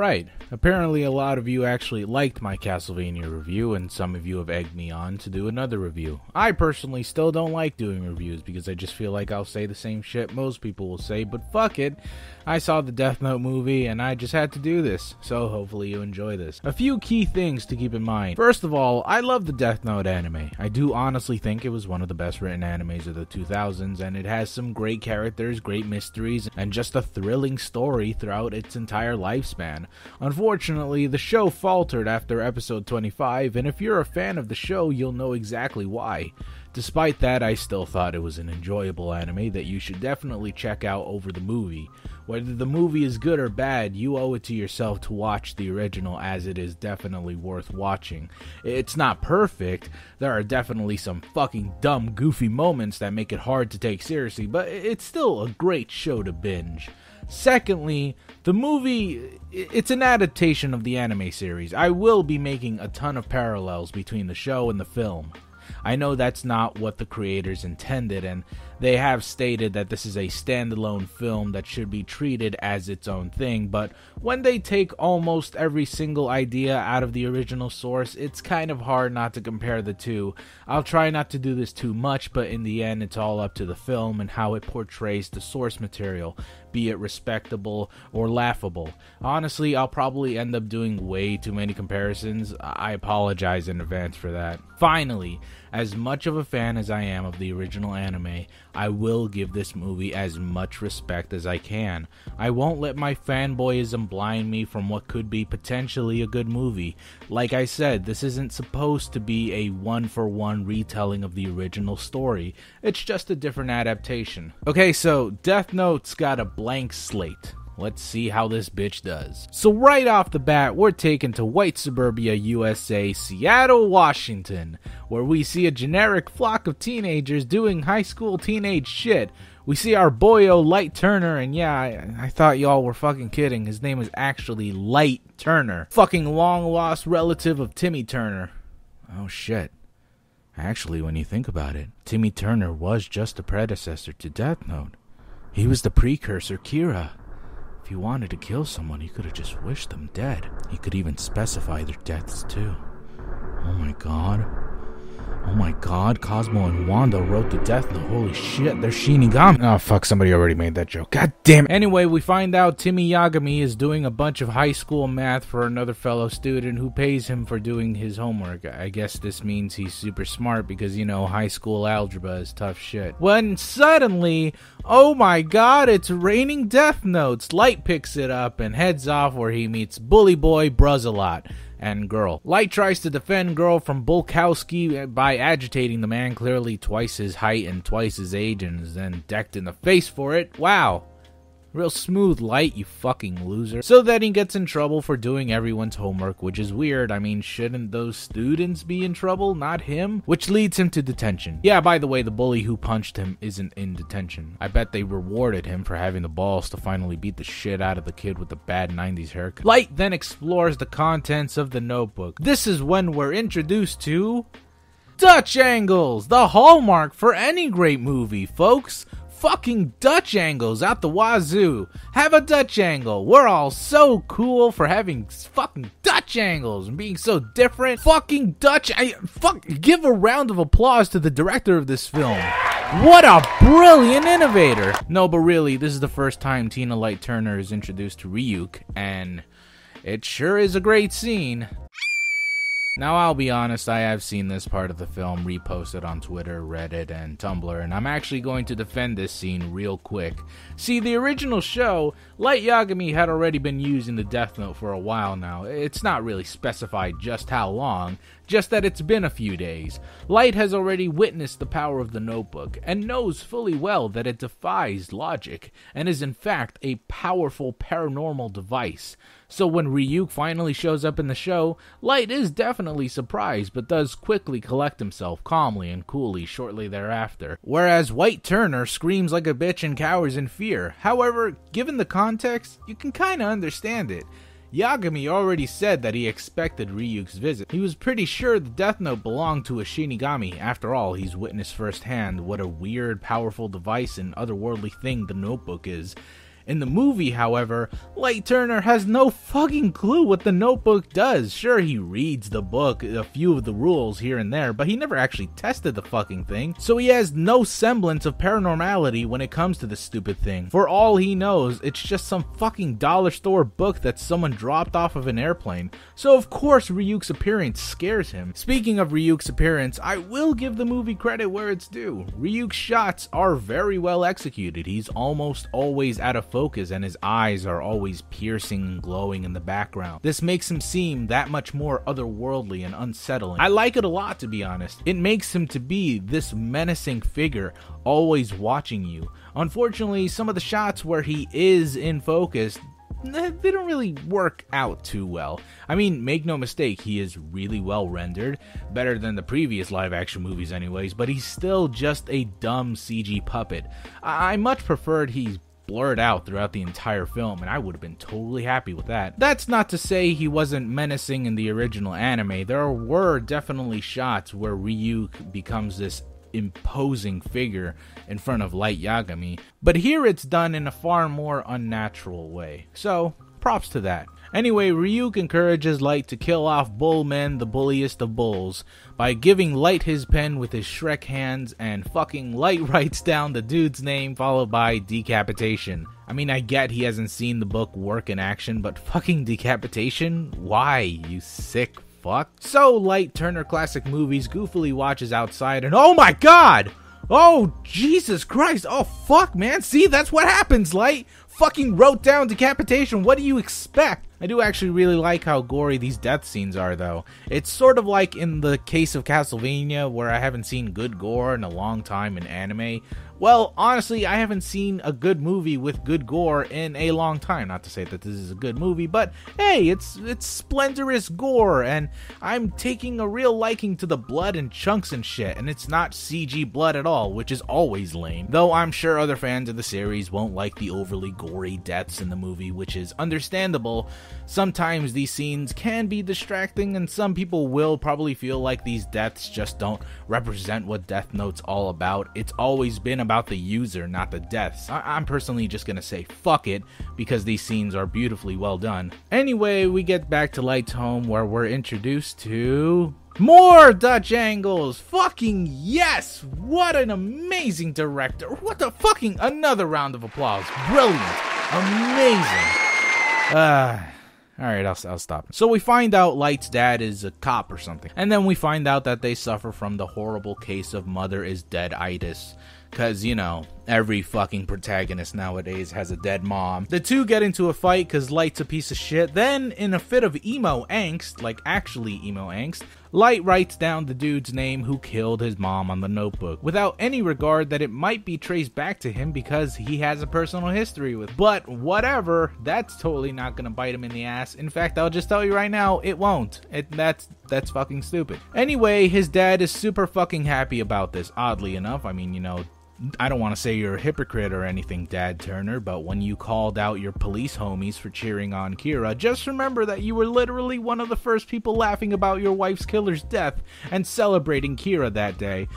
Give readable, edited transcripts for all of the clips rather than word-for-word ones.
Alright, apparently a lot of you actually liked my Castlevania review, and some of you have egged me on to do another review. I personally still don't like doing reviews because I just feel like I'll say the same shit most people will say, but fuck it. I saw the Death Note movie and I just had to do this, so hopefully you enjoy this. A few key things to keep in mind. First of all, I love the Death Note anime. I do honestly think it was one of the best written animes of the 2000s, and it has some great characters, great mysteries, and just a thrilling story throughout its entire lifespan. Unfortunately, the show faltered after episode 25, and if you're a fan of the show, you'll know exactly why. Despite that, I still thought it was an enjoyable anime that you should definitely check out over the movie. Whether the movie is good or bad, you owe it to yourself to watch the original, as it is definitely worth watching. It's not perfect, there are definitely some fucking dumb, goofy moments that make it hard to take seriously, but it's still a great show to binge. Secondly, the movie, it's an adaptation of the anime series. I will be making a ton of parallels between the show and the film. I know that's not what the creators intended, and they have stated that this is a standalone film that should be treated as its own thing, but when they take almost every single idea out of the original source, it's kind of hard not to compare the two. I'll try not to do this too much, but in the end, it's all up to the film and how it portrays the source material, be it respectable or laughable. Honestly, I'll probably end up doing way too many comparisons. I apologize in advance for that. Finally, as much of a fan as I am of the original anime, I will give this movie as much respect as I can. I won't let my fanboyism blind me from what could be potentially a good movie. Like I said, this isn't supposed to be a one-for-one retelling of the original story. It's just a different adaptation. Okay, so Death Note's got a blank slate. Let's see how this bitch does. So right off the bat, we're taken to white suburbia USA, Seattle, Washington, where we see a generic flock of teenagers doing high school teenage shit. We see our boyo Light Turner, and yeah, I thought y'all were fucking kidding. His name is actually Light Turner. Fucking long lost relative of Timmy Turner. Oh shit. Actually, when you think about it, Timmy Turner was just a predecessor to Death Note. He was the precursor Kira. If you wanted to kill someone, you could have just wished them dead. You could even specify their deaths too. Oh my god. Oh my god, Cosmo and Wanda wrote the Death Note. Holy shit, they're Shinigami. Oh fuck, somebody already made that joke. God damn it. Anyway, we find out Timmy Yagami is doing a bunch of high school math for another fellow student who pays him for doing his homework. I guess this means he's super smart because, you know, high school algebra is tough shit. When suddenly, oh my god, it's raining Death Notes. Light picks it up and heads off where he meets Bully Boy Bruzzalot and Girl. Light tries to defend Girl from Bulkowski by agitating the man clearly twice his height and twice his age, and is then decked in the face for it. Wow. Real smooth, Light, you fucking loser. So then he gets in trouble for doing everyone's homework, which is weird. I mean, shouldn't those students be in trouble, not him? Which leads him to detention. Yeah, by the way, the bully who punched him isn't in detention. I bet they rewarded him for having the balls to finally beat the shit out of the kid with the bad 90s haircut. Light then explores the contents of the notebook. This is when we're introduced to Dutch angles, the hallmark for any great movie, folks. Fucking Dutch angles out the wazoo. Have a Dutch angle. We're all so cool for having fucking Dutch angles and being so different. Fucking Dutch. Give a round of applause to the director of this film. What a brilliant innovator. No, but really, this is the first time Tina Light Turner is introduced to Ryuk, and it sure is a great scene. Now, I'll be honest, I have seen this part of the film reposted on Twitter, Reddit, and Tumblr, and I'm actually going to defend this scene real quick. See, the original show, Light Yagami had already been using the Death Note for a while now. It's not really specified just how long, just that it's been a few days. Light has already witnessed the power of the notebook, and knows fully well that it defies logic, and is in fact a powerful paranormal device. So when Ryuk finally shows up in the show, Light is definitely surprised, but does quickly collect himself calmly and coolly shortly thereafter. Whereas White Turner screams like a bitch and cowers in fear. However, given the context, you can kinda understand it. Yagami already said that he expected Ryuk's visit. He was pretty sure the Death Note belonged to a Shinigami. After all, he's witnessed firsthand what a weird, powerful device and otherworldly thing the notebook is. In the movie, however, Light Turner has no fucking clue what the notebook does. Sure, he reads the book, a few of the rules here and there, but he never actually tested the fucking thing, so he has no semblance of paranormality when it comes to this stupid thing. For all he knows, it's just some fucking dollar store book that someone dropped off of an airplane, so of course Ryuk's appearance scares him. Speaking of Ryuk's appearance, I will give the movie credit where it's due. Ryuk's shots are very well executed. He's almost always out of focus and his eyes are always piercing and glowing in the background. This makes him seem that much more otherworldly and unsettling. I like it a lot, to be honest. It makes him to be this menacing figure always watching you. Unfortunately, some of the shots where he is in focus, they don't really work out too well. I mean, make no mistake, he is really well rendered, better than the previous live action movies anyways, but he's still just a dumb CG puppet. I much preferred he's blurred out throughout the entire film, and I would have been totally happy with that. That's not to say he wasn't menacing in the original anime. There were definitely shots where Ryuk becomes this imposing figure in front of Light Yagami, but here it's done in a far more unnatural way, so props to that. Anyway, Ryuk encourages Light to kill off Bullman, the bulliest of bulls, by giving Light his pen with his Shrek hands, and fucking Light writes down the dude's name followed by decapitation. I mean, I get he hasn't seen the book work in action, but fucking decapitation? Why, you sick fuck? So, Light Turner Classic Movies goofily watches outside and oh my god! Oh, Jesus Christ! Oh, fuck, man! See, that's what happens, Light! Fucking wrote down decapitation, what do you expect? I do actually really like how gory these death scenes are, though. It's sort of like in the case of Castlevania, where I haven't seen good gore in a long time in anime. Well, honestly, I haven't seen a good movie with good gore in a long time. Not to say that this is a good movie, but hey, it's splendorous gore, and I'm taking a real liking to the blood and chunks and shit, and it's not CG blood at all, which is always lame. Though I'm sure other fans of the series won't like the overly gory deaths in the movie, which is understandable. Sometimes these scenes can be distracting, and some people will probably feel like these deaths just don't represent what Death Note's all about. It's always been about the user, not the deaths. I'm personally just gonna say fuck it, because these scenes are beautifully well done. Anyway, we get back to Light's home, where we're introduced to more Dutch angles. Fucking yes! What an amazing director. What the fucking, another round of applause. Brilliant. Amazing. Alright, I'll stop. So we find out Light's dad is a cop or something. And then we find out that they suffer from the horrible case of mother is dead-itis. Cause, you know, every fucking protagonist nowadays has a dead mom. The two get into a fight cause Light's a piece of shit. Then, in a fit of emo angst, like actually emo angst, Light writes down the dude's name who killed his mom on the notebook, without any regard that it might be traced back to him because he has a personal history with. But whatever, that's totally not gonna bite him in the ass. In fact, I'll just tell you right now, it won't. That's fucking stupid. Anyway, his dad is super fucking happy about this, oddly enough. I mean, you know, I don't want to say you're a hypocrite or anything, Dad Turner, but when you called out your police homies for cheering on Kira, just remember that you were literally one of the first people laughing about your wife's killer's death and celebrating Kira that day.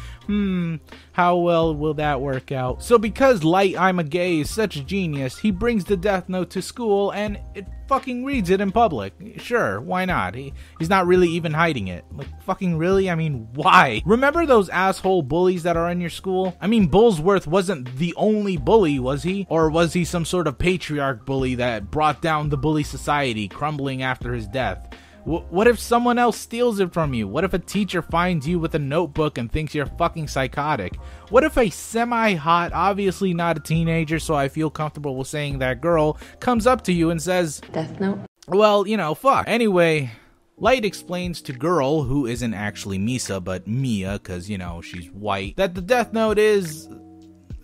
How well will that work out? So because Light I'm a Gay is such a genius, he brings the Death Note to school and it fucking reads it in public. Sure, why not? He's not really even hiding it. Like, fucking really? I mean, why? Remember those asshole bullies that are in your school? I mean, Bullsworth wasn't the only bully, was he? Or was he some sort of patriarch bully that brought down the bully society, crumbling after his death? What if someone else steals it from you? What if a teacher finds you with a notebook and thinks you're fucking psychotic? What if a semi-hot, obviously not a teenager, so I feel comfortable with saying that girl, comes up to you and says, Death Note? Well, you know, fuck. Anyway, Light explains to Girl, who isn't actually Misa, but Mia, cause, you know, she's white, that the Death Note is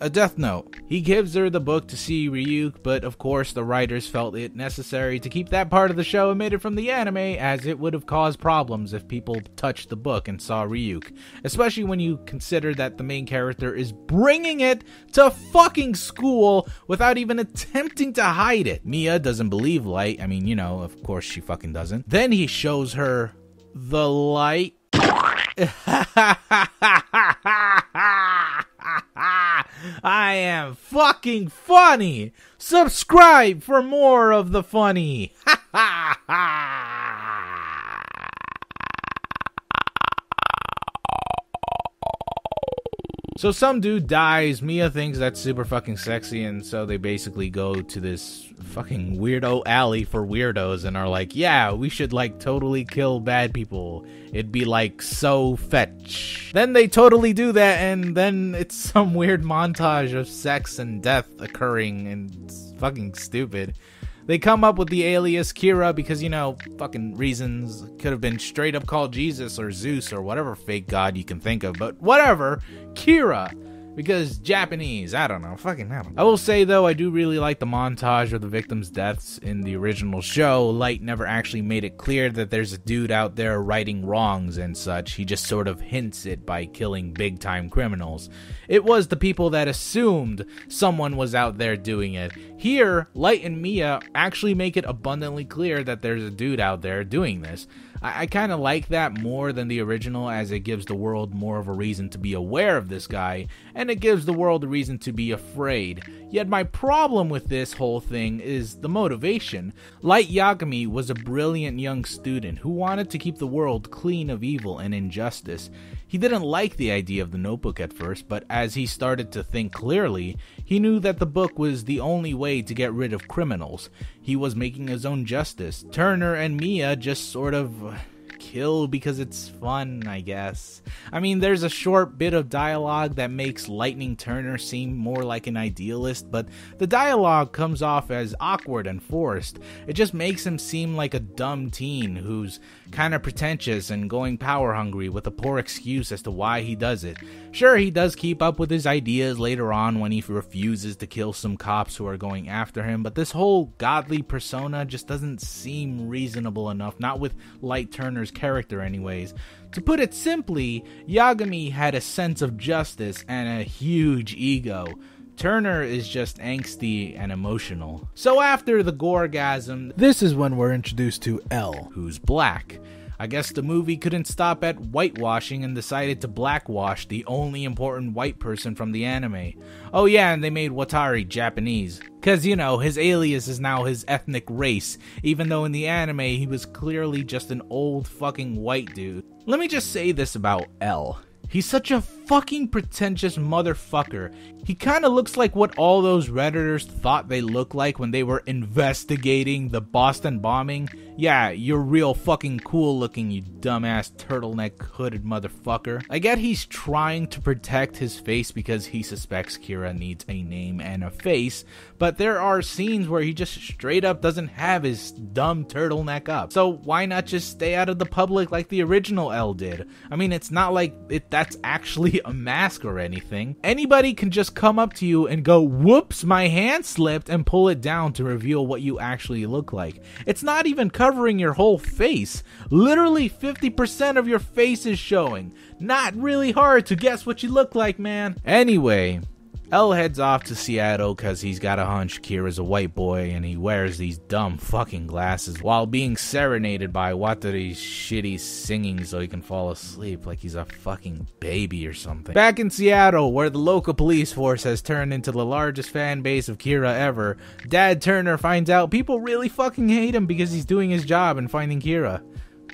a Death Note. He gives her the book to see Ryuk, but of course the writers felt it necessary to keep that part of the show omitted from the anime, as it would have caused problems if people touched the book and saw Ryuk. Especially when you consider that the main character is bringing it to fucking school without even attempting to hide it. Mia doesn't believe Light. I mean, you know, of course she fucking doesn't. Then he shows her the light. I am fucking funny. Subscribe for more of the funny. Ha ha ha. So some dude dies, Mia thinks that's super fucking sexy, and so they basically go to this fucking weirdo alley for weirdos and are like, yeah, we should like totally kill bad people. It'd be like so fetch. Then they totally do that, and then it's some weird montage of sex and death occurring, and it's fucking stupid. They come up with the alias Kira because, you know, fucking reasons. Could have been straight up called Jesus or Zeus or whatever fake god you can think of, but whatever. Kira. Because Japanese, I don't know. I will say, though, I do really like the montage of the victims' deaths in the original show. Light never actually made it clear that there's a dude out there righting wrongs and such. He just sort of hints it by killing big-time criminals. It was the people that assumed someone was out there doing it. Here, Light and Mia actually make it abundantly clear that there's a dude out there doing this. I kind of like that more than the original, as it gives the world more of a reason to be aware of this guy, and it gives the world a reason to be afraid. Yet my problem with this whole thing is the motivation. Light Yagami was a brilliant young student who wanted to keep the world clean of evil and injustice. He didn't like the idea of the notebook at first, but as he started to think clearly, he knew that the book was the only way to get rid of criminals. He was making his own justice. Turner and Mia just sort of kill because it's fun, I guess. I mean, there's a short bit of dialogue that makes Lightning Turner seem more like an idealist, but the dialogue comes off as awkward and forced. It just makes him seem like a dumb teen who's kind of pretentious and going power hungry with a poor excuse as to why he does it. Sure, he does keep up with his ideas later on when he refuses to kill some cops who are going after him, but this whole godly persona just doesn't seem reasonable enough, not with Light Turner's character anyways. To put it simply, Yagami had a sense of justice and a huge ego. Turner is just angsty and emotional. So after the goregasm, this is when we're introduced to Elle, who's black. I guess the movie couldn't stop at whitewashing and decided to blackwash the only important white person from the anime. Oh yeah, and they made Watari Japanese. Cause, you know, his alias is now his ethnic race, even though in the anime he was clearly just an old fucking white dude. Let me just say this about Elle. He's such a fucking pretentious motherfucker. He kinda looks like what all those Redditors thought they looked like when they were investigating the Boston bombing. Yeah, you're real fucking cool looking, you dumbass turtleneck hooded motherfucker. I get he's trying to protect his face because he suspects Kira needs a name and a face, but there are scenes where he just straight up doesn't have his dumb turtleneck up. So why not just stay out of the public like the original Elle did? I mean, it's not like that's actually a mask or anything. Anybody can just come up to you and go, whoops, my hand slipped, and pull it down to reveal what you actually look like. It's not even covering your whole face. Literally 50% of your face is showing. Not really hard to guess what you look like, man. Anyway, Elle heads off to Seattle because he's got a hunch Kira's a white boy and he wears these dumb fucking glasses while being serenaded by Watari's shitty singing so he can fall asleep like he's a fucking baby or something. Back in Seattle, where the local police force has turned into the largest fan base of Kira ever, Dad Turner finds out people really fucking hate him because he's doing his job and finding Kira.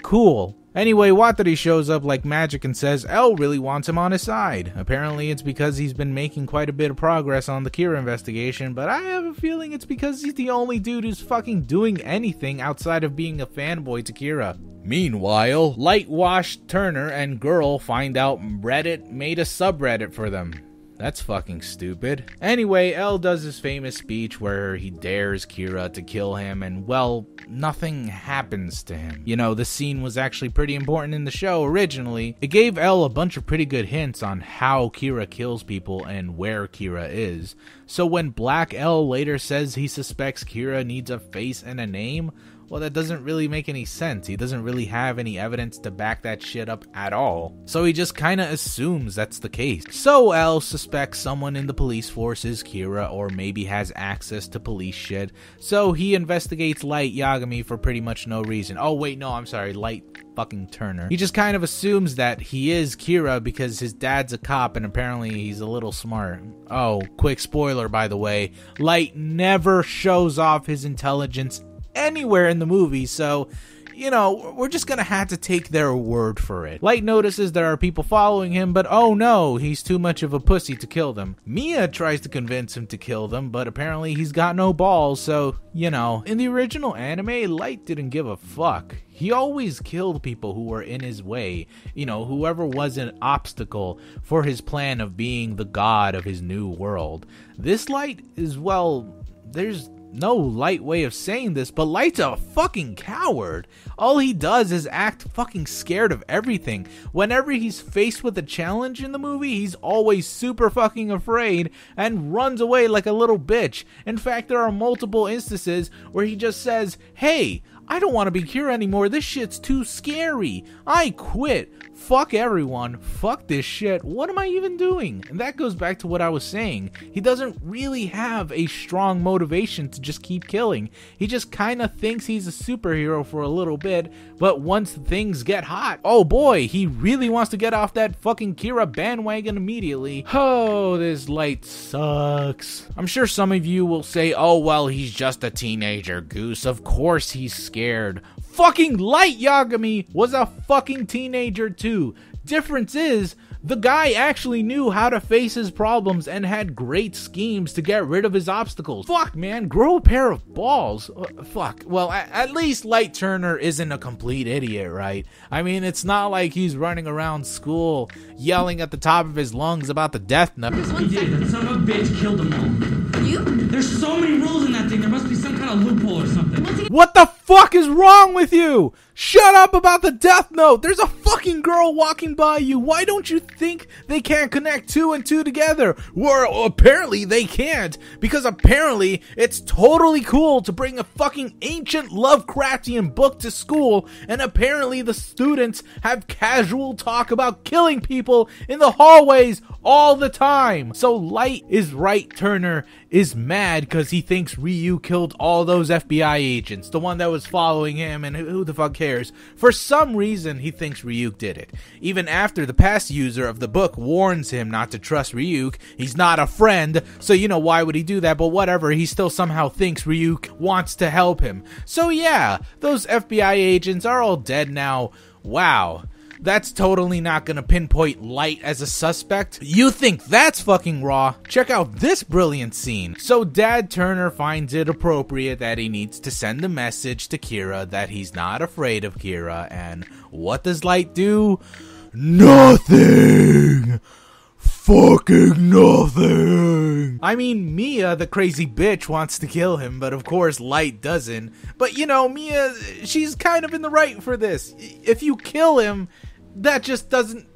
Cool. Anyway, Watari shows up like magic and says Elle really wants him on his side. Apparently it's because he's been making quite a bit of progress on the Kira investigation, but I have a feeling it's because he's the only dude who's fucking doing anything outside of being a fanboy to Kira. Meanwhile, Lightwash Turner and Girl find out Reddit made a subreddit for them. That's fucking stupid. Anyway, Elle does his famous speech where he dares Kira to kill him and, well, nothing happens to him. You know, the scene was actually pretty important in the show originally. It gave Elle a bunch of pretty good hints on how Kira kills people and where Kira is. So when Black Elle later says he suspects Kira needs a face and a name, Well, that doesn't really make any sense. He doesn't really have any evidence to back that shit up at all. So he just kinda assumes that's the case. So Elle suspects someone in the police force is Kira, or maybe has access to police shit. So he investigates Light Yagami for pretty much no reason. Oh wait, no, I'm sorry, Light fucking Turner. He just kind of assumes that he is Kira because his dad's a cop and apparently he's a little smart. Oh, quick spoiler by the way, Light never shows off his intelligence anywhere in the movie, so you know, we're just gonna have to take their word for it. Light notices there are people following him, but oh no, he's too much of a pussy to kill them. Mia tries to convince him to kill them, but apparently he's got no balls, so, you know. In the original anime, Light didn't give a fuck. He always killed people who were in his way, you know, whoever was an obstacle for his plan of being the god of his new world. This Light is, well, there's no light way of saying this, but Light's a fucking coward. All he does is act fucking scared of everything. Whenever he's faced with a challenge in the movie, he's always super fucking afraid and runs away like a little bitch. In fact, there are multiple instances where he just says, "Hey, I don't want to be Kira anymore. This shit's too scary. I quit. Fuck everyone. Fuck this shit. What am I even doing?" And that goes back to what I was saying. He doesn't really have a strong motivation to just keep killing. He just kind of thinks he's a superhero for a little bit, but once things get hot, oh boy, he really wants to get off that fucking Kira bandwagon immediately. Oh, this Light sucks. I'm sure some of you will say, oh well, he's just a teenager, Goose. Of course he's scared. Fucking Light Yagami was a fucking teenager too. Difference is, the guy actually knew how to face his problems and had great schemes to get rid of his obstacles. Fuck, man, grow a pair of balls. Fuck. Well, at least Light Turner isn't a complete idiot, right? I mean, it's not like he's running around school yelling at the top of his lungs about the death note. He did. That son of a bitch killed them all. You? There's so many rules in that thing. There must be some kind of loophole or something. What the fuck is wrong with you? Shut up about the death note. There's a fucking girl walking by you. Why don't you think they can't connect 2 and 2 together? Well, apparently they can't, because apparently it's totally cool to bring a fucking ancient Lovecraftian book to school, and apparently the students have casual talk about killing people in the hallways all the time. So Light is right. Turner is mad because he thinks Ryu killed all those FBI agents, the one that was following him, and who the fuck cares? For some reason, he thinks Ryuk did it. Even after the past user of the book warns him not to trust Ryuk, he's not a friend, so you know, why would he do that? But whatever, he still somehow thinks Ryuk wants to help him. So yeah, those FBI agents are all dead now. Wow. That's totally not gonna pinpoint Light as a suspect. You think that's fucking raw? Check out this brilliant scene. So Dad Turner finds it appropriate that he needs to send a message to Kira that he's not afraid of Kira, and what does Light do? Nothing! Fucking nothing! I mean, Mia, the crazy bitch, wants to kill him, but of course Light doesn't. But you know, Mia, she's kind of in the right for this. If you kill him, that just doesn't...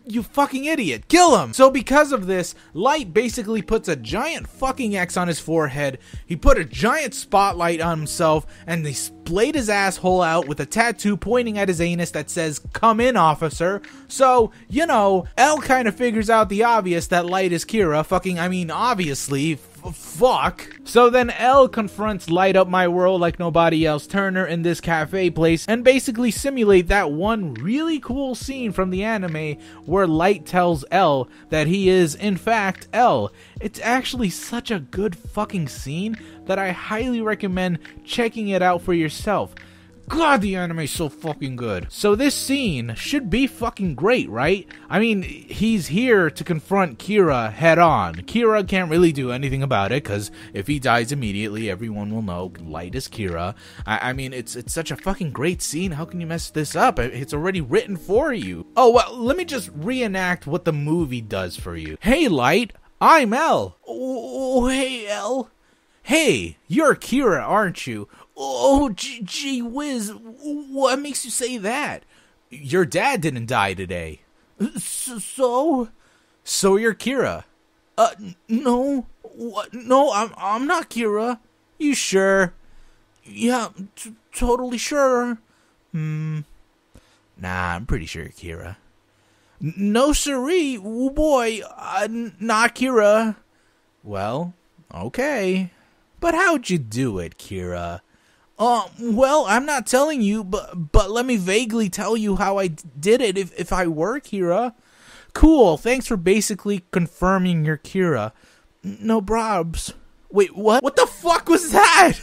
you fucking idiot. Kill him! So because of this, Light basically puts a giant fucking X on his forehead, he put a giant spotlight on himself, and they splayed his asshole out with a tattoo pointing at his anus that says, "Come in, officer." So, you know, Elle kind of figures out the obvious, that Light is Kira. Obviously. Fuck. So then Elle confronts Light Up My World Like Nobody Else Turner in this cafe place and basically simulate that one really cool scene from the anime where Light tells Elle that he is in fact Elle. It's actually such a good fucking scene that I highly recommend checking it out for yourself. God, the anime's so fucking good. So this scene should be fucking great, right? I mean, he's here to confront Kira head on. Kira can't really do anything about it, because if he dies immediately, everyone will know Light is Kira. I mean, it's such a fucking great scene. How can you mess this up? It's already written for you. Oh, well, let me just reenact what the movie does for you. Hey, Light, I'm Elle. Oh, hey, Elle. Hey, you're Kira, aren't you? Oh, gee whiz, what makes you say that? Your dad didn't die today. So? So you're Kira. No. What? No, I'm not Kira. You sure? Yeah, totally sure. Nah, I'm pretty sure, Kira. No siree, oh boy, not Kira. Well, okay. But how'd you do it, Kira? Well, I'm not telling you, but let me vaguely tell you how I did it if I were Kira. Cool, thanks for basically confirming you're Kira. No probs. Wait, what? What the fuck was that?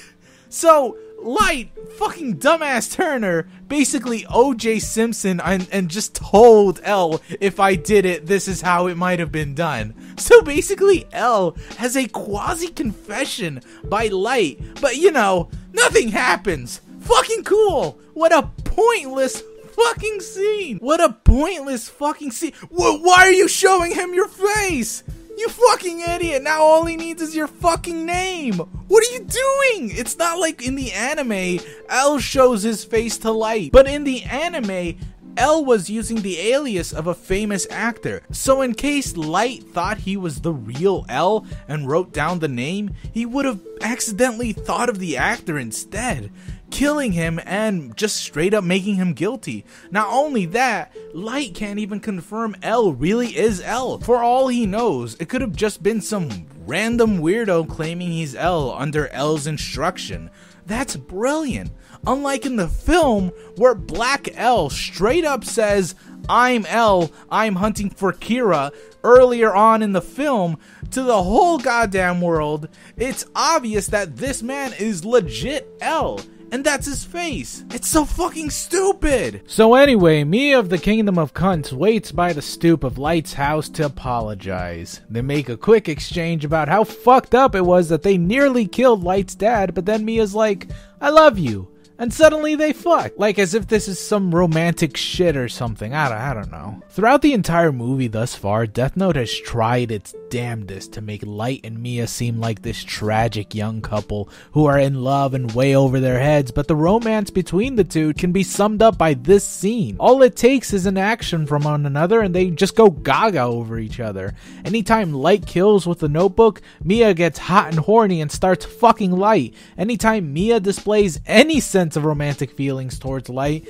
So, Light, fucking dumbass Turner, basically O.J. Simpson and just told Elle, if I did it, this is how it might have been done. So basically, Elle has a quasi-confession by Light, but you know, nothing happens. Fucking cool. What a pointless fucking scene. What a pointless fucking scene. Why are you showing him your face? You fucking idiot! Now all he needs is your fucking name! What are you doing? It's not like in the anime, Elle shows his face to Light. But in the anime, Elle was using the alias of a famous actor. So in case Light thought he was the real Elle and wrote down the name, he would have accidentally thought of the actor instead, killing him and just straight up making him guilty. Not only that, Light can't even confirm Elle really is Elle. For all he knows, it could have just been some random weirdo claiming he's Elle under Elle's instruction. That's brilliant. Unlike in the film, where Black Elle straight up says, I'm Elle, I'm hunting for Kira, earlier on in the film, to the whole goddamn world, it's obvious that this man is legit Elle. And that's his face. It's so fucking stupid. So anyway, Mia of the Kingdom of Cunts waits by the stoop of Light's house to apologize. They make a quick exchange about how fucked up it was that they nearly killed Light's dad, but then Mia's like, I love you. And suddenly they fuck. Like as if this is some romantic shit or something. I don't know. Throughout the entire movie thus far, Death Note has tried its damnedest to make Light and Mia seem like this tragic young couple who are in love and way over their heads, but the romance between the two can be summed up by this scene. All it takes is an action from one another and they just go gaga over each other. Anytime Light kills with the notebook, Mia gets hot and horny and starts fucking Light. Anytime Mia displays any sense of romantic feelings towards Light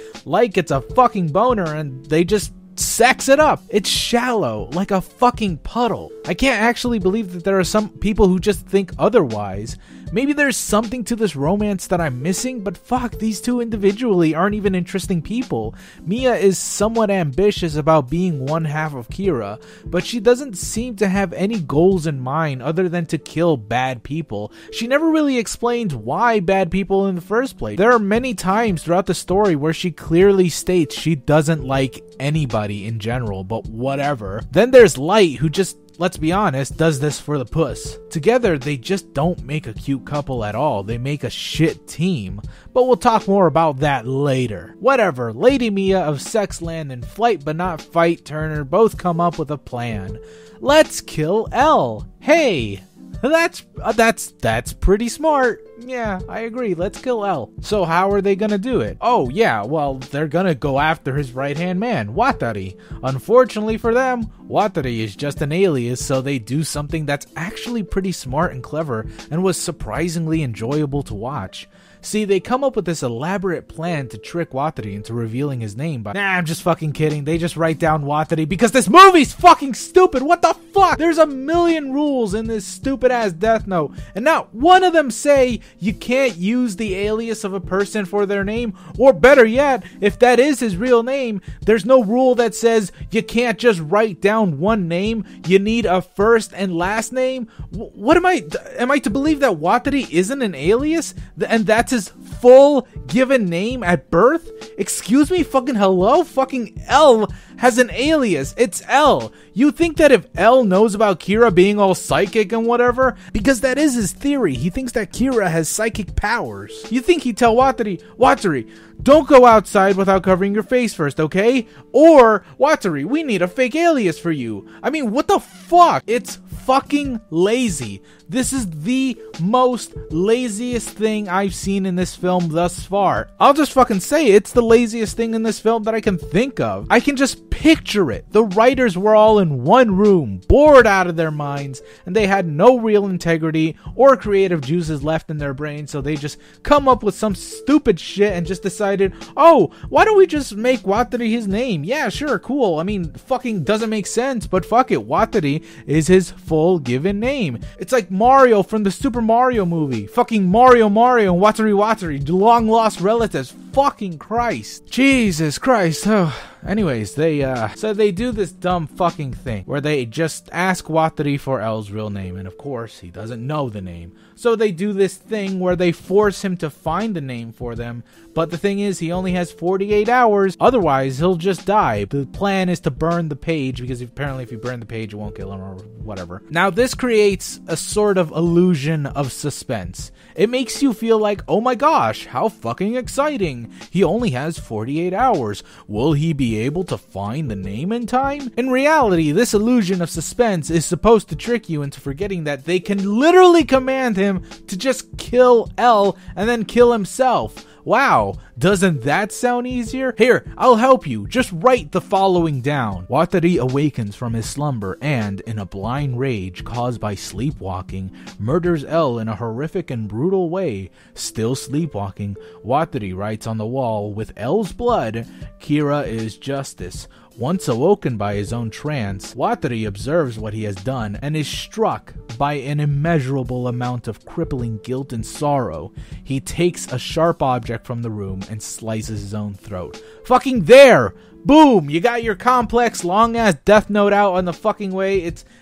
gets a fucking boner and they just sex it up. It's shallow, like a fucking puddle. I can't actually believe that there are some people who just think otherwise. Maybe there's something to this romance that I'm missing, but fuck, these two individually aren't even interesting people. Mia is somewhat ambitious about being one half of Kira, but she doesn't seem to have any goals in mind other than to kill bad people. She never really explains why bad people in the first place. There are many times throughout the story where she clearly states she doesn't like anybody in general, but whatever. Then there's Light, who just, let's be honest, does this for the puss. Together, they just don't make a cute couple at all. They make a shit team. But we'll talk more about that later. Whatever, Lady Mia of Sexland and Flight But Not Fight Turner both come up with a plan. Let's kill Elle. Hey! That's pretty smart. Yeah, I agree. Let's kill Elle. So how are they gonna do it? Oh yeah, well, they're gonna go after his right-hand man, Watari. Unfortunately for them, Watari is just an alias, so they do something that's actually pretty smart and clever and was surprisingly enjoyable to watch. See, they come up with this elaborate plan to trick Watari into revealing his name by— Nah, I'm just fucking kidding. They just write down Watari because this movie's fucking stupid. What the fuck? There's a million rules in this stupid ass Death Note, and not one of them say you can't use the alias of a person for their name, or better yet, if that is his real name, there's no rule that says you can't just write down one name. You need a first and last name. What am I to believe that Watari isn't an alias, and that's his full given name at birth? Excuse me, fucking hello? Fucking Elle has an alias. It's Elle. You think that if Elle knows about Kira being all psychic and whatever, because that is his theory, he thinks that Kira has psychic powers. You think he'd tell Watari, don't go outside without covering your face first, okay? Or, Watari, we need a fake alias for you. I mean, what the fuck? It's fucking lazy. This is the most laziest thing I've seen in this film thus far. I'll just fucking say it's the laziest thing in this film that I can think of. I can just picture it. The writers were all in one room, bored out of their minds, and they had no real integrity or creative juices left in their brain, so they just come up with some stupid shit and just decided, oh, why don't we just make Watari his name? Yeah, sure, cool. I mean, fucking doesn't make sense, but fuck it. Watari is his full given name. It's like Mario from the Super Mario movie. Fucking Mario and Watari, long lost relatives. Fucking Christ. Jesus Christ. Oh. Anyways, they do this dumb fucking thing where they just ask Watari for Elle's real name, and of course he doesn't know the name. So they do this thing where they force him to find the name for them, but the thing is he only has 48 hours, otherwise he'll just die. The plan is to burn the page, because apparently if you burn the page it won't kill him or whatever. Now this creates a sort of illusion of suspense. It makes you feel like, oh my gosh, how fucking exciting. He only has 48 hours. Will he be able to find the name in time? In reality, this illusion of suspense is supposed to trick you into forgetting that they can literally command him to just kill Elle and then kill himself. Wow, doesn't that sound easier? Here, I'll help you. Just write the following down. Watari awakens from his slumber and, in a blind rage caused by sleepwalking, murders Elle in a horrific and brutal way. Still sleepwalking, Watari writes on the wall, with Elle's blood, Kira is justice. Once awoken by his own trance, Watari observes what he has done and is struck by an immeasurable amount of crippling guilt and sorrow. He takes a sharp object from the room and slices his own throat. Fucking there! Boom! You got your complex, long-ass death note out on the fucking way.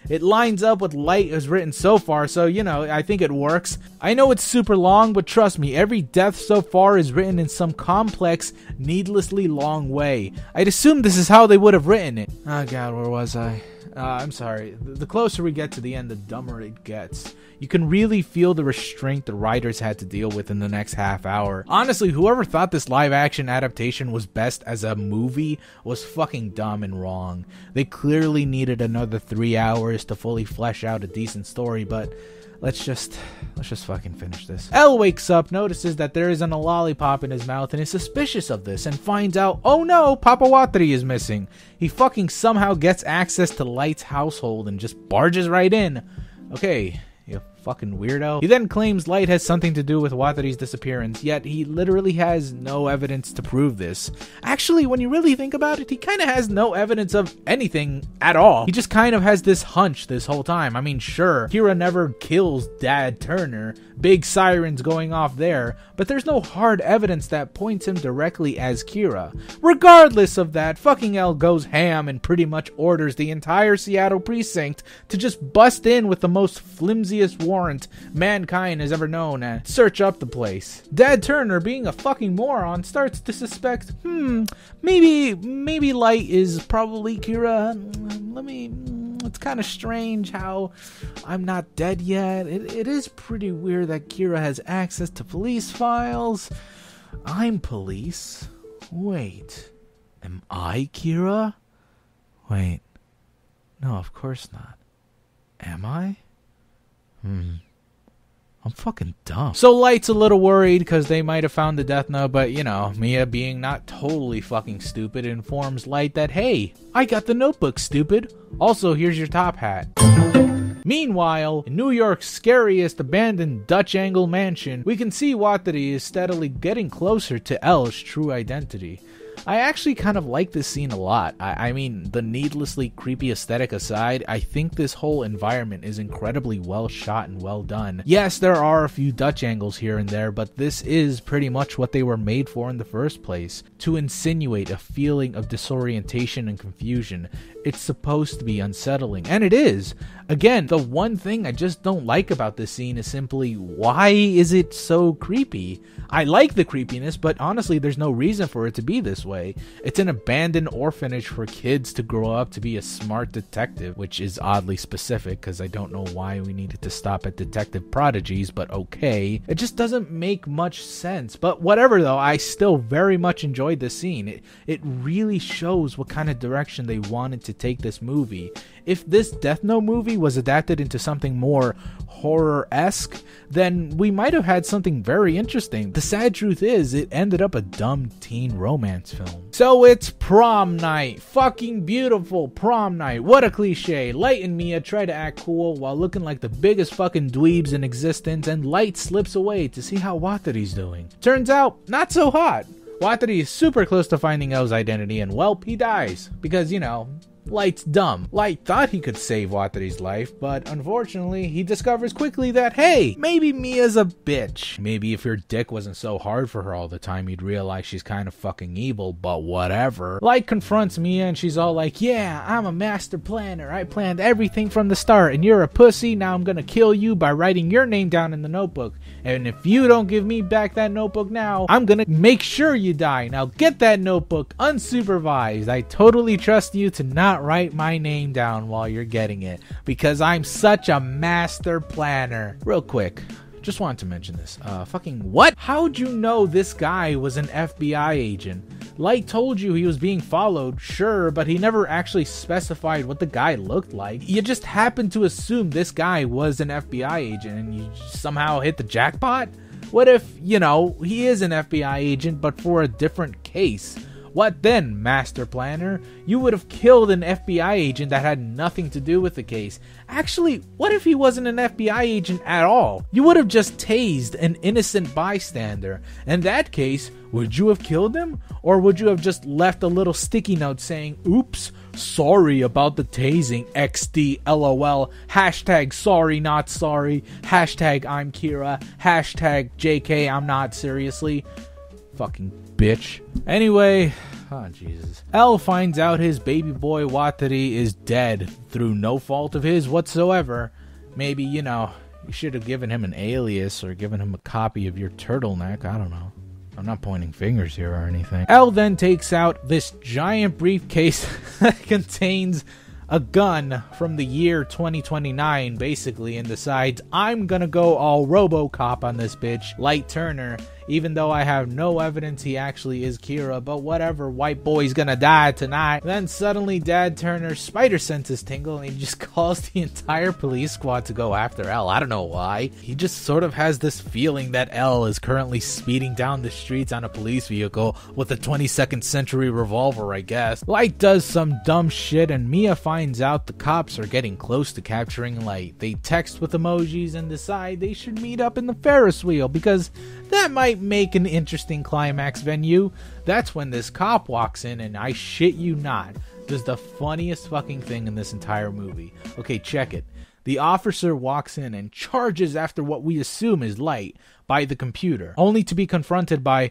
It lines up with Light has written so far, so, you know, I think it works. I know it's super long, but trust me, every death so far is written in some complex, needlessly long way. I'd assume this is how they would have written it. Oh god, where was I? I'm sorry. The closer we get to the end, the dumber it gets. You can really feel the restraint the writers had to deal with in the next half hour. Honestly, whoever thought this live-action adaptation was best as a movie was fucking dumb and wrong. They clearly needed another 3 hours to fully flesh out a decent story, but let's just fucking finish this. Elle wakes up, notices that there isn't a lollipop in his mouth, and is suspicious of this, and finds out, oh no, Papa Watari is missing. He fucking somehow gets access to Light's household and just barges right in. Okay, you fucking weirdo. He then claims Light has something to do with Watari's disappearance, yet he literally has no evidence to prove this. Actually, when you really think about it, he kind of has no evidence of anything at all. He just kind of has this hunch this whole time. I mean, sure, Kira never kills Dad Turner, big sirens going off there, but there's no hard evidence that points him directly as Kira. Regardless of that, fucking Elle goes ham and pretty much orders the entire Seattle precinct to just bust in with the most flimsiest warrant mankind has ever known and search up the place. Dad Turner, being a fucking moron, starts to suspect, maybe Light is probably Kira. It's kind of strange how I'm not dead yet. It is pretty weird that Kira has access to police files. I'm police. Wait, am I Kira? Wait, no, of course not. Am I? I'm fucking dumb. So Light's a little worried because they might have found the death note, but you know, Mia being not totally fucking stupid informs Light that, hey, I got the notebook, stupid. Also, here's your top hat. Meanwhile, in New York's scariest abandoned Dutch angle mansion, we can see Watari is steadily getting closer to Elle's true identity. I actually kind of like this scene a lot. I mean, the needlessly creepy aesthetic aside, I think this whole environment is incredibly well shot and well done. Yes, there are a few Dutch angles here and there, but this is pretty much what they were made for in the first place, to insinuate a feeling of disorientation and confusion. It's supposed to be unsettling, and it is. Again, the one thing I just don't like about this scene is simply, why is it so creepy? I like the creepiness, but honestly, there's no reason for it to be this way. It's an abandoned orphanage for kids to grow up to be a smart detective, which is oddly specific, because I don't know why we needed to stop at detective prodigies, but okay. It just doesn't make much sense. But whatever though, I still very much enjoyed this scene. It really shows what kind of direction they wanted to to take this movie. If this Death Note movie was adapted into something more horror-esque, then we might have had something very interesting. The sad truth is, it ended up a dumb teen romance film. So it's prom night. Fucking beautiful prom night. What a cliche. Light and Mia try to act cool while looking like the biggest fucking dweebs in existence, and Light slips away to see how Watary's doing. Turns out, not so hot. Watary is super close to finding Elle's identity, and welp, he dies. Because, you know, Light's dumb. Light thought he could save Watary's life, but unfortunately, he discovers quickly that, hey, maybe Mia's a bitch. Maybe if your dick wasn't so hard for her all the time, you'd realize she's kind of fucking evil, but whatever. Light confronts Mia, and she's all like, yeah, I'm a master planner. I planned everything from the start, and you're a pussy. Now I'm gonna kill you by writing your name down in the notebook. And if you don't give me back that notebook now, I'm gonna make sure you die. Now get that notebook unsupervised. I totally trust you to not write my name down while you're getting it, because I'm such a master planner. Real quick, just wanted to mention this. Fucking what? How'd you know this guy was an FBI agent? Light told you he was being followed, sure, but he never actually specified what the guy looked like. You just happened to assume this guy was an FBI agent and you somehow hit the jackpot? What if, you know, he is an FBI agent but for a different case? What then, master planner? You would have killed an FBI agent that had nothing to do with the case. Actually, what if he wasn't an FBI agent at all? You would have just tased an innocent bystander. In that case, would you have killed him? Or would you have just left a little sticky note saying, oops, sorry about the tasing, XD, LOL, hashtag sorry not sorry, hashtag I'm Kira, hashtag JK I'm not seriously? Fucking bitch. Anyway, oh Jesus. Elle finds out his baby boy Watary is dead through no fault of his whatsoever. Maybe, you know, you should have given him an alias or given him a copy of your turtleneck. I don't know. I'm not pointing fingers here or anything. Elle then takes out this giant briefcase that contains a gun from the year 2029, basically, and decides, I'm gonna go all RoboCop on this bitch, Light Turner, even though I have no evidence he actually is Kira, but whatever, white boy's gonna die tonight. Then suddenly Dad Turner's spider senses tingle and he just calls the entire police squad to go after Elle. I don't know why. He just sort of has this feeling that Elle is currently speeding down the streets on a police vehicle with a 22nd century revolver, I guess. Light does some dumb shit and Mia finds out the cops are getting close to capturing Light. They text with emojis and decide they should meet up in the Ferris wheel because that might make an interesting climax venue. That's when this cop walks in and, I shit you not, does the funniest fucking thing in this entire movie. Okay, check it. The officer walks in and charges after what we assume is Light by the computer, only to be confronted by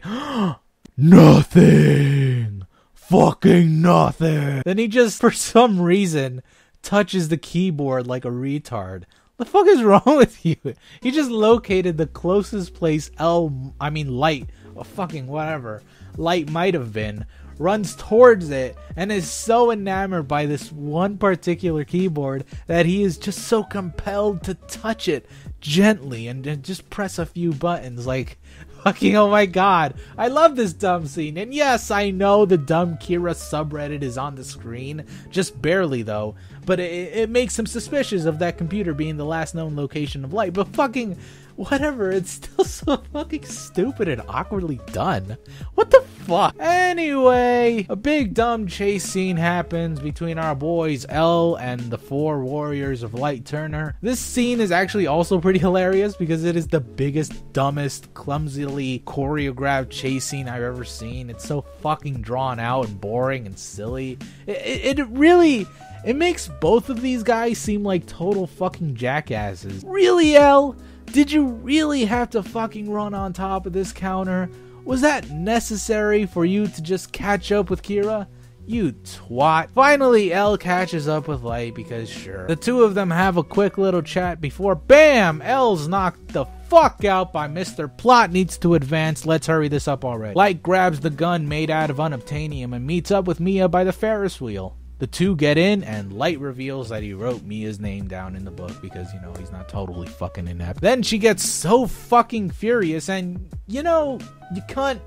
nothing. Fucking nothing. Then he just, for some reason, touches the keyboard like a retard. The fuck is wrong with you? He just located the closest place Light, or fucking whatever, Light might have been, runs towards it, and is so enamored by this one particular keyboard that he is just so compelled to touch it gently and just press a few buttons like, fucking oh my god. I love this dumb scene. And yes, I know the dumb Kira subreddit is on the screen, just barely though, but it makes him suspicious of that computer being the last known location of Light. But fucking whatever, it's still so fucking stupid and awkwardly done. What the fuck? Anyway, a big dumb chase scene happens between our boys Elle and the 4 warriors of Light Turner. This scene is actually also pretty hilarious because it is the biggest, dumbest, clumsily choreographed chase scene I've ever seen. It's so fucking drawn out and boring and silly. It makes both of these guys seem like total fucking jackasses. Really, Elle? Did you really have to fucking run on top of this counter? Was that necessary for you to just catch up with Kira? You twat. Finally, Elle catches up with Light because sure. The two of them have a quick little chat before BAM! Elle's knocked the fuck out by Mr. Plot needs to advance. Let's hurry this up already. Light grabs the gun made out of unobtainium and meets up with Mia by the Ferris wheel. The two get in, and Light reveals that he wrote Mia's name down in the book because, you know, he's not totally fucking inept. Then she gets so fucking furious, and, you know,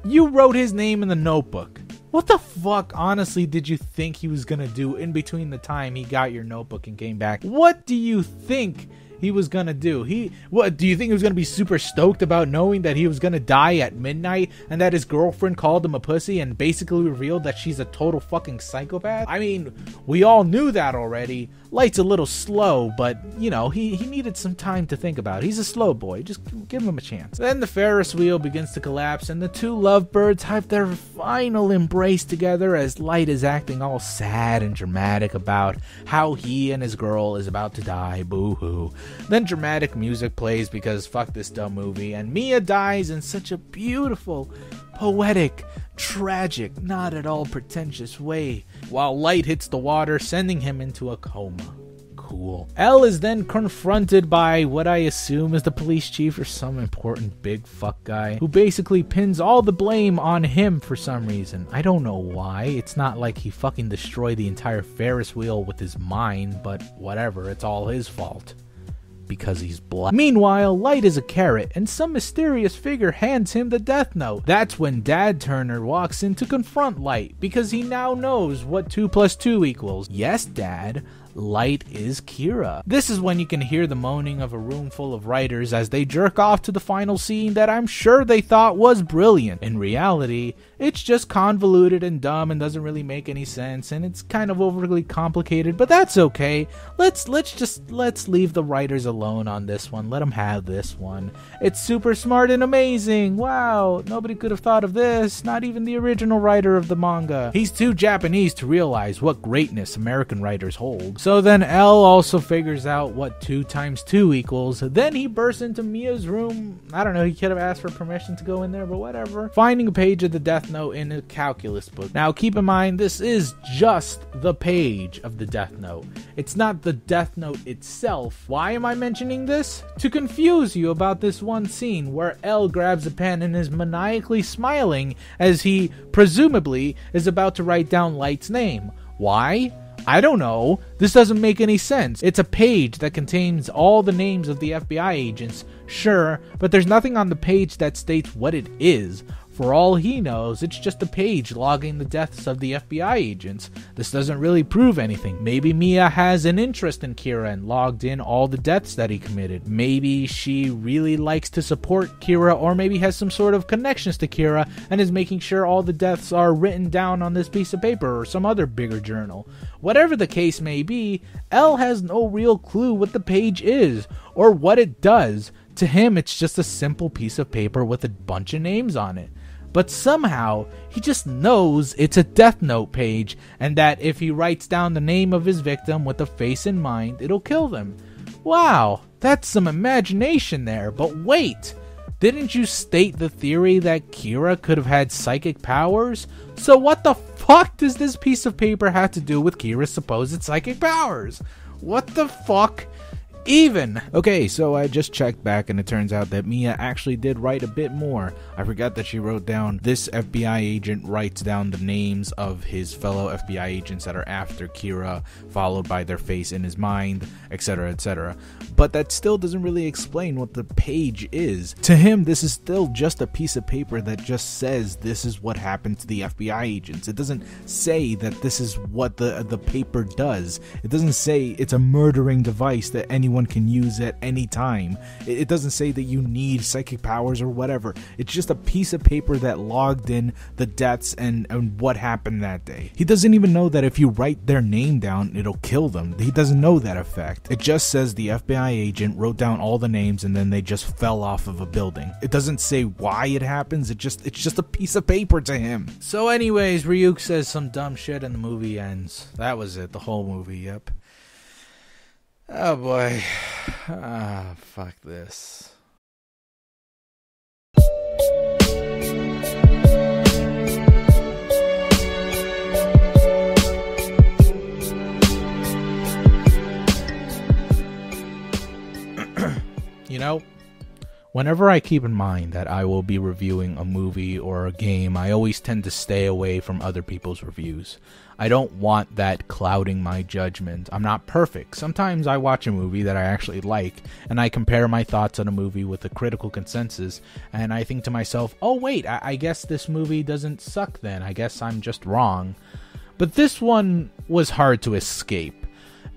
you wrote his name in the notebook. What the fuck, honestly, did you think he was gonna do in between the time he got your notebook and came back? What do you think he was gonna do? What do you think he was gonna be super stoked about knowing that he was gonna die at midnight and that his girlfriend called him a pussy and basically revealed that she's a total fucking psychopath? I mean, we all knew that already. Light's a little slow, but you know, he needed some time to think about it. He's a slow boy, just give him a chance. Then the Ferris wheel begins to collapse and the two lovebirds have their final embrace together as Light is acting all sad and dramatic about how he and his girl is about to die. Boo-hoo. Then dramatic music plays because fuck this dumb movie, and Mia dies in such a beautiful, poetic, tragic, not at all pretentious way, while Light hits the water, sending him into a coma. Cool. Elle is then confronted by what I assume is the police chief or some important big fuck guy, who basically pins all the blame on him for some reason. I don't know why. It's not like he fucking destroyed the entire Ferris wheel with his mind, but whatever, it's all his fault. Because he's black. Meanwhile, Light is a carrot, and some mysterious figure hands him the death note. That's when Dad Turner walks in to confront Light, because he now knows what 2 + 2 equals. Yes, Dad, Light is Kira. This is when you can hear the moaning of a room full of writers as they jerk off to the final scene that I'm sure they thought was brilliant. In reality, it's just convoluted and dumb and doesn't really make any sense, and it's kind of overly complicated, but that's okay. Let's leave the writers alone on this one. Let them have this one. It's super smart and amazing. Wow, nobody could have thought of this, not even the original writer of the manga. He's too Japanese to realize what greatness American writers hold. So then Elle also figures out what 2 × 2 equals. Then he bursts into Mia's room. I don't know, he could have asked for permission to go in there, but whatever. Finding a page of the death note in a calculus book. Now keep in mind, this is just the page of the death note. It's not the death note itself. Why am I mentioning this? To confuse you about this one scene where Elle grabs a pen and is maniacally smiling as he presumably is about to write down Light's name. Why? I don't know. This doesn't make any sense. It's a page that contains all the names of the FBI agents, sure, but there's nothing on the page that states what it is. For all he knows, it's just a page logging the deaths of the FBI agents. This doesn't really prove anything. Maybe Mia has an interest in Kira and logged in all the deaths that he committed. Maybe she really likes to support Kira, or maybe has some sort of connections to Kira and is making sure all the deaths are written down on this piece of paper or some other bigger journal. Whatever the case may be, Elle has no real clue what the page is or what it does. To him, it's just a simple piece of paper with a bunch of names on it. But somehow, he just knows it's a death note page, and that if he writes down the name of his victim with a face in mind, it'll kill them. Wow, that's some imagination there, but wait! Didn't you state the theory that Kira could have had psychic powers? So what the fuck does this piece of paper have to do with Kira's supposed psychic powers? What the fuck? Even. Okay, so I just checked back and it turns out that Mia actually did write a bit more. I forgot that she wrote down, this FBI agent writes down the names of his fellow FBI agents that are after Kira, followed by their face in his mind, etc, etc. But that still doesn't really explain what the page is. To him, this is still just a piece of paper that just says this is what happened to the FBI agents. It doesn't say that this is what the paper does. It doesn't say it's a murdering device that anyone can use at any time. It doesn't say that you need psychic powers or whatever. It's just a piece of paper that logged in the deaths and what happened that day. He doesn't even know that if you write their name down, it'll kill them. He doesn't know that effect. It just says the FBI agent wrote down all the names and then they just fell off of a building. It doesn't say why it happens. It's just a piece of paper to him. So anyways, Ryuk says some dumb shit and the movie ends. That was it. The whole movie, yep. Oh boy. Ah, fuck this. You know, Whenever I keep in mind that I will be reviewing a movie or a game, I always tend to stay away from other people's reviews. I don't want that clouding my judgment. I'm not perfect. Sometimes I watch a movie that I actually like, and I compare my thoughts on a movie with a critical consensus, and I think to myself, oh wait, I guess this movie doesn't suck then. I guess I'm just wrong. But this one was hard to escape.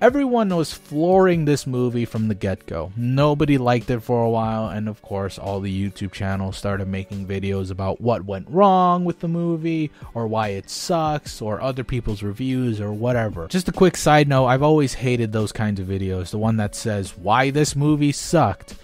Everyone was flooring this movie from the get-go. Nobody liked it for a while, and of course all the YouTube channels started making videos about what went wrong with the movie, or why it sucks, or other people's reviews, or whatever. Just a quick side note, I've always hated those kinds of videos, the one that says, why this movie sucked.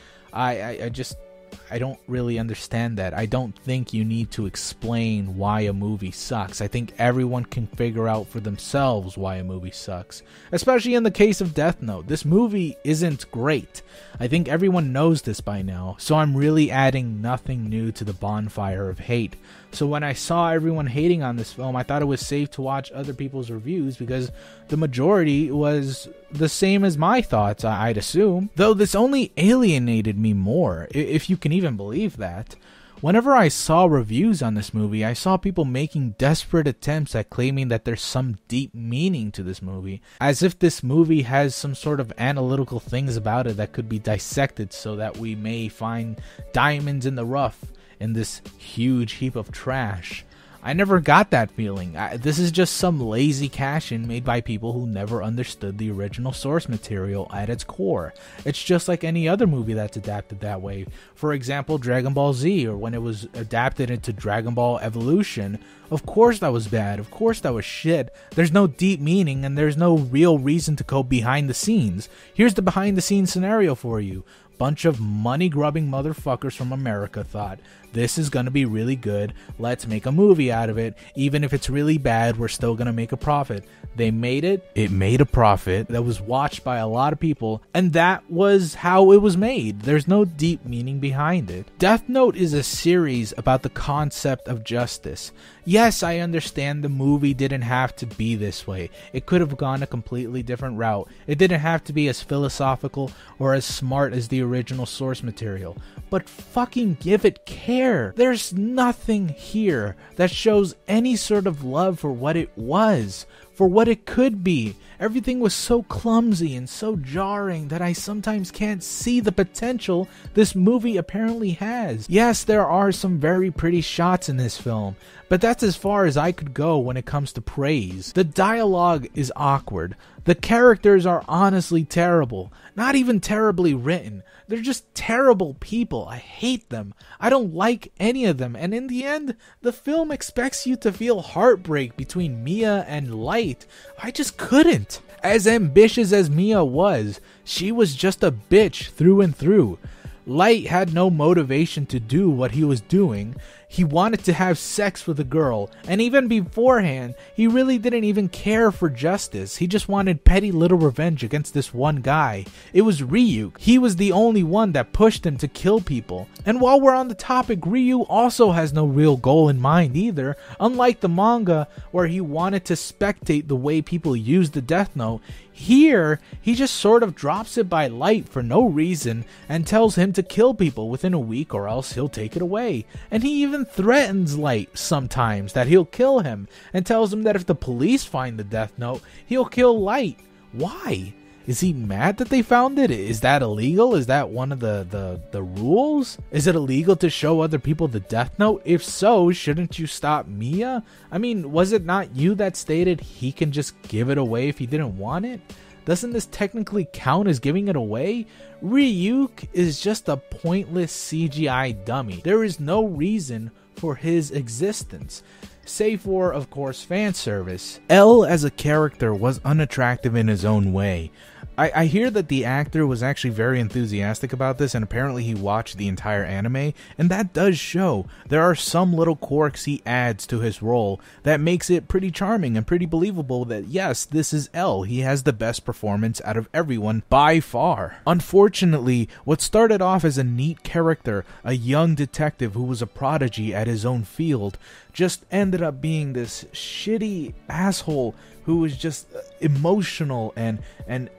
I don't really understand that. I don't think you need to explain why a movie sucks. I think everyone can figure out for themselves why a movie sucks. Especially in the case of Death Note. This movie isn't great. I think everyone knows this by now. So I'm really adding nothing new to the bonfire of hate. So when I saw everyone hating on this film, I thought it was safe to watch other people's reviews because the majority was the same as my thoughts, I'd assume. Though this only alienated me more, if you can even believe that. Whenever I saw reviews on this movie, I saw people making desperate attempts at claiming that there's some deep meaning to this movie, as if this movie has some sort of analytical things about it that could be dissected so that we may find diamonds in the rough in this huge heap of trash. I never got that feeling. This is just some lazy cash-in made by people who never understood the original source material at its core. It's just like any other movie that's adapted that way. For example, Dragon Ball Z, or when it was adapted into Dragon Ball Evolution. Of course that was bad. Of course that was shit. There's no deep meaning and there's no real reason to go behind the scenes. Here's the behind the scenes scenario for you. Bunch of money-grubbing motherfuckers from America thought, this is gonna be really good, let's make a movie out of it. Even if it's really bad, we're still gonna make a profit. They made it, it made a profit that was watched by a lot of people, and that was how it was made. There's no deep meaning behind it. Death Note is a series about the concept of justice. Yes, I understand the movie didn't have to be this way. It could have gone a completely different route. It didn't have to be as philosophical or as smart as the original source material. But fucking give it care. There's nothing here that shows any sort of love for what it was, for what it could be. Everything was so clumsy and so jarring that I sometimes can't see the potential this movie apparently has. Yes, there are some very pretty shots in this film, but that's as far as I could go when it comes to praise. The dialogue is awkward. The characters are honestly terrible. Not even terribly written. They're just terrible people. I hate them. I don't like any of them. And in the end, the film expects you to feel heartbreak between Mia and Light. I just couldn't. As ambitious as Mia was, she was just a bitch through and through. Light had no motivation to do what he was doing. He wanted to have sex with a girl, and even beforehand, he really didn't even care for justice. He just wanted petty little revenge against this one guy. It was Ryu. He was the only one that pushed him to kill people. And while we're on the topic, Ryu also has no real goal in mind either. Unlike the manga, where he wanted to spectate the way people use the Death Note, here, he just sort of drops it by Light for no reason and tells him to kill people within a week or else he'll take it away. And he even threatens Light sometimes that he'll kill him and tells him that if the police find the Death Note, he'll kill Light. Why? Is he mad that they found it? Is that illegal? Is that one of the rules? Is it illegal to show other people the Death Note? If so, shouldn't you stop Mia? I mean, was it not you that stated he can just give it away if he didn't want it? Doesn't this technically count as giving it away? Ryuk is just a pointless CGI dummy. There is no reason for his existence, save for, of course, fan service. Elle as a character was unattractive in his own way. I hear that the actor was actually very enthusiastic about this, and apparently he watched the entire anime, and that does show. There are some little quirks he adds to his role that makes it pretty charming and pretty believable that yes, this is Elle. He has the best performance out of everyone by far. Unfortunately, what started off as a neat character, a young detective who was a prodigy at his own field, just ended up being this shitty asshole who was just emotional and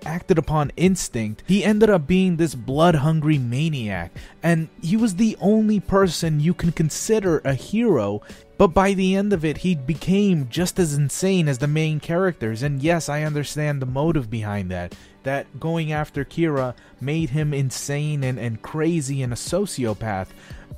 acted upon instinct, he ended up being this blood-hungry maniac. And he was the only person you can consider a hero. But by the end of it, he became just as insane as the main characters. And yes, I understand the motive behind that. That going after Kira made him insane and crazy and a sociopath.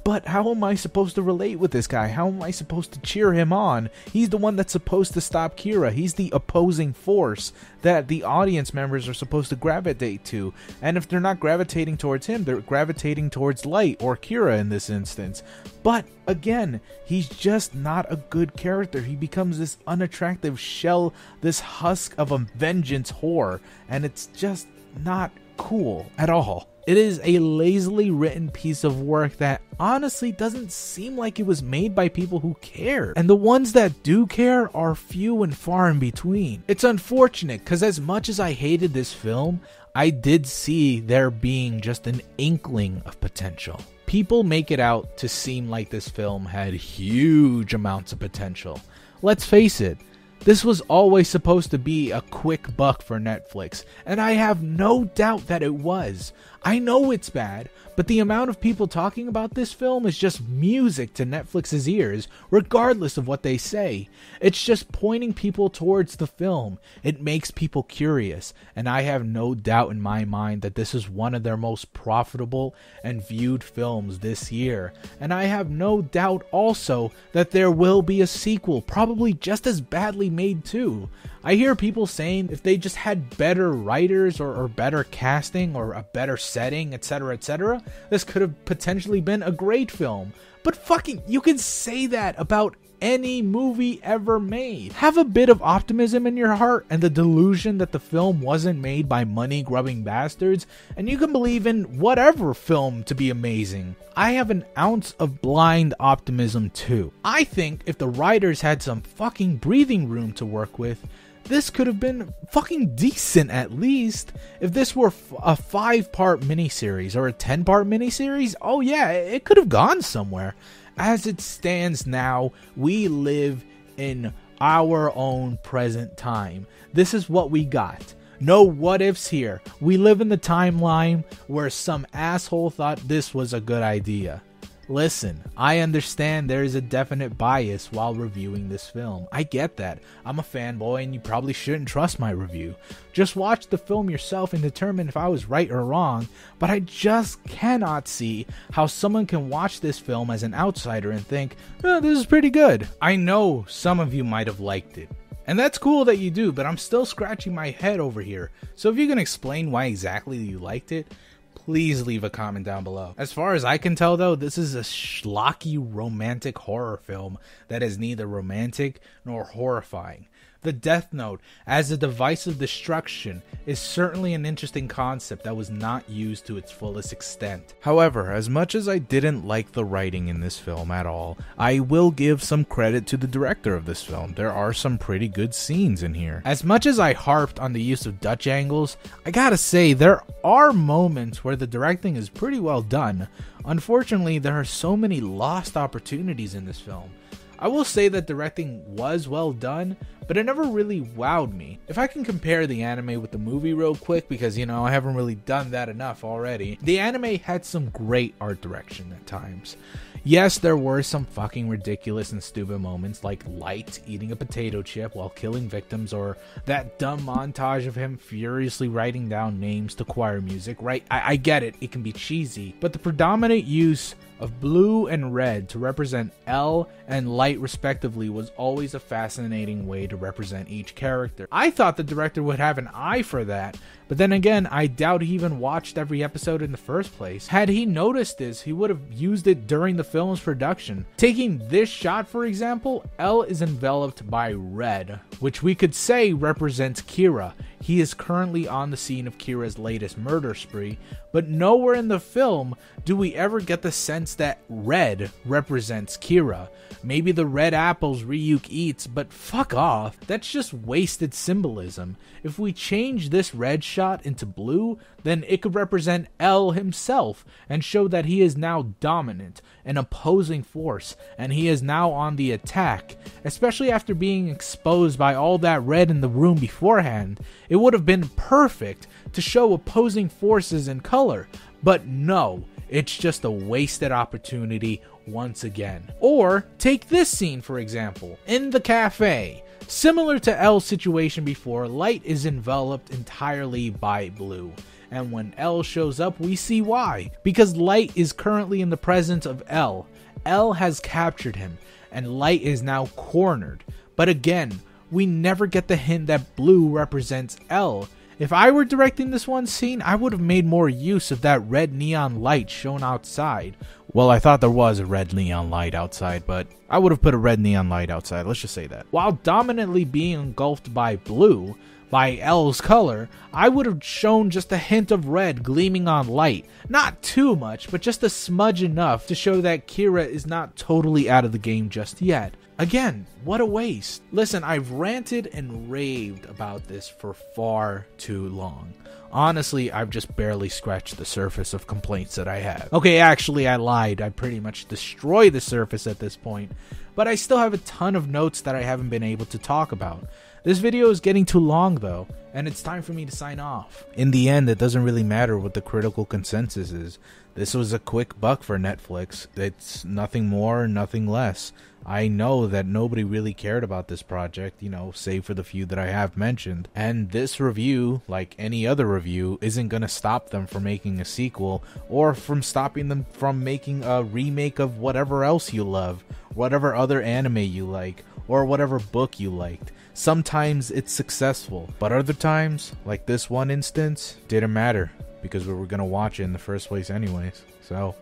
But how am I supposed to relate with this guy? How am I supposed to cheer him on? He's the one that's supposed to stop Kira. He's the opposing force that the audience members are supposed to gravitate to. And if they're not gravitating towards him, they're gravitating towards Light or Kira in this instance. But again, he's just not a good character. He becomes this unattractive shell, this husk of a vengeance whore. And it's just not cool at all. It is a lazily written piece of work that honestly doesn't seem like it was made by people who care. And the ones that do care are few and far in between. It's unfortunate because as much as I hated this film, I did see there being just an inkling of potential. People make it out to seem like this film had huge amounts of potential. Let's face it. This was always supposed to be a quick buck for Netflix, and I have no doubt that it was. I know it's bad, but the amount of people talking about this film is just music to Netflix's ears, regardless of what they say. It's just pointing people towards the film. It makes people curious, and I have no doubt in my mind that this is one of their most profitable and viewed films this year. And I have no doubt also that there will be a sequel, probably just as badly made too. I hear people saying if they just had better writers or better casting or a better setting, etc., this could have potentially been a great film. But fucking, you can say that about any movie ever made. Have a bit of optimism in your heart and the delusion that the film wasn't made by money-grubbing bastards, and you can believe in whatever film to be amazing. I have an ounce of blind optimism too. I think if the writers had some fucking breathing room to work with, this could have been fucking decent at least. If this were a 5-part miniseries or a 10-part miniseries, oh yeah, it could have gone somewhere. As it stands now, we live in our own present time. This is what we got. No what ifs here. We live in the timeline where some asshole thought this was a good idea. Listen, I understand there is a definite bias while reviewing this film. I get that. I'm a fanboy and you probably shouldn't trust my review. Just watch the film yourself and determine if I was right or wrong, but I just cannot see how someone can watch this film as an outsider and think, oh, this is pretty good. I know some of you might have liked it. And that's cool that you do, but I'm still scratching my head over here. So if you can explain why exactly you liked it, please leave a comment down below. As far as I can tell though, this is a schlocky romantic horror film that is neither romantic nor horrifying. The Death Note as a device of destruction is certainly an interesting concept that was not used to its fullest extent. However, as much as I didn't like the writing in this film at all, I will give some credit to the director of this film. There are some pretty good scenes in here. As much as I harped on the use of Dutch angles, I gotta say there are moments where the directing is pretty well done. Unfortunately, there are so many lost opportunities in this film. I will say that directing was well done, but it never really wowed me. If I can compare the anime with the movie real quick, because you know, I haven't really done that enough already. The anime had some great art direction at times. Yes, there were some fucking ridiculous and stupid moments like Light eating a potato chip while killing victims, or that dumb montage of him furiously writing down names to choir music, right? I get it, it can be cheesy, but the predominant use of blue and red to represent Elle and Light respectively was always a fascinating way to represent each character. I thought the director would have an eye for that, but then again, I doubt he even watched every episode in the first place. Had he noticed this, he would have used it during the film's production. Taking this shot for example, Elle is enveloped by red, which we could say represents Kira. he is currently on the scene of Kira's latest murder spree, but nowhere in the film do we ever get the sense that red represents Kira. Maybe the red apples Ryuk eats, but fuck off. That's just wasted symbolism. If we change this red shot into blue, then it could represent Elle himself and show that he is now dominant, an opposing force, and he is now on the attack. Especially after being exposed by all that red in the room beforehand, it would have been perfect to show opposing forces in color. But no, it's just a wasted opportunity once again. Or take this scene for example. In the cafe, similar to Elle's situation before, light is enveloped entirely by blue. And when Elle shows up, we see why. Because light is currently in the presence of Elle. Elle has captured him, and light is now cornered. But again, we never get the hint that blue represents Elle. If I were directing this one scene, I would have made more use of that red neon light shown outside. Well, I thought there was a red neon light outside, but I would have put a red neon light outside, let's just say that. While dominantly being engulfed by blue, by Elle's color, I would have shown just a hint of red gleaming on light. Not too much, but just a smudge enough to show that Kira is not totally out of the game just yet. Again, what a waste. Listen, I've ranted and raved about this for far too long. Honestly, I've just barely scratched the surface of complaints that I have. Okay, actually, I lied. I pretty much destroyed the surface at this point, but I still have a ton of notes that I haven't been able to talk about. This video is getting too long though, and it's time for me to sign off. In the end, it doesn't really matter what the critical consensus is. This was a quick buck for Netflix. It's nothing more, nothing less. I know that nobody really cared about this project, you know, save for the few that I have mentioned. And this review, like any other review, isn't gonna stop them from making a sequel, or from stopping them from making a remake of whatever else you love, whatever other anime you like, or whatever book you liked. Sometimes it's successful, but other times, like this one instance, didn't matter, because we were gonna watch it in the first place anyways. So,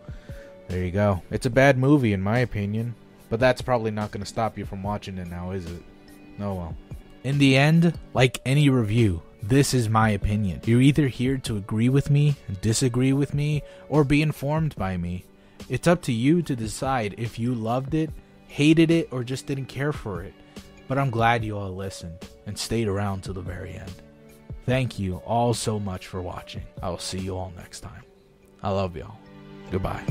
there you go. It's a bad movie in my opinion, but that's probably not gonna stop you from watching it now, is it? Oh well. In the end, like any review, this is my opinion. You're either here to agree with me, disagree with me, or be informed by me. It's up to you to decide if you loved it, hated it, or just didn't care for it. But I'm glad you all listened and stayed around till the very end. Thank you all so much for watching. I will see you all next time. I love y'all. Goodbye.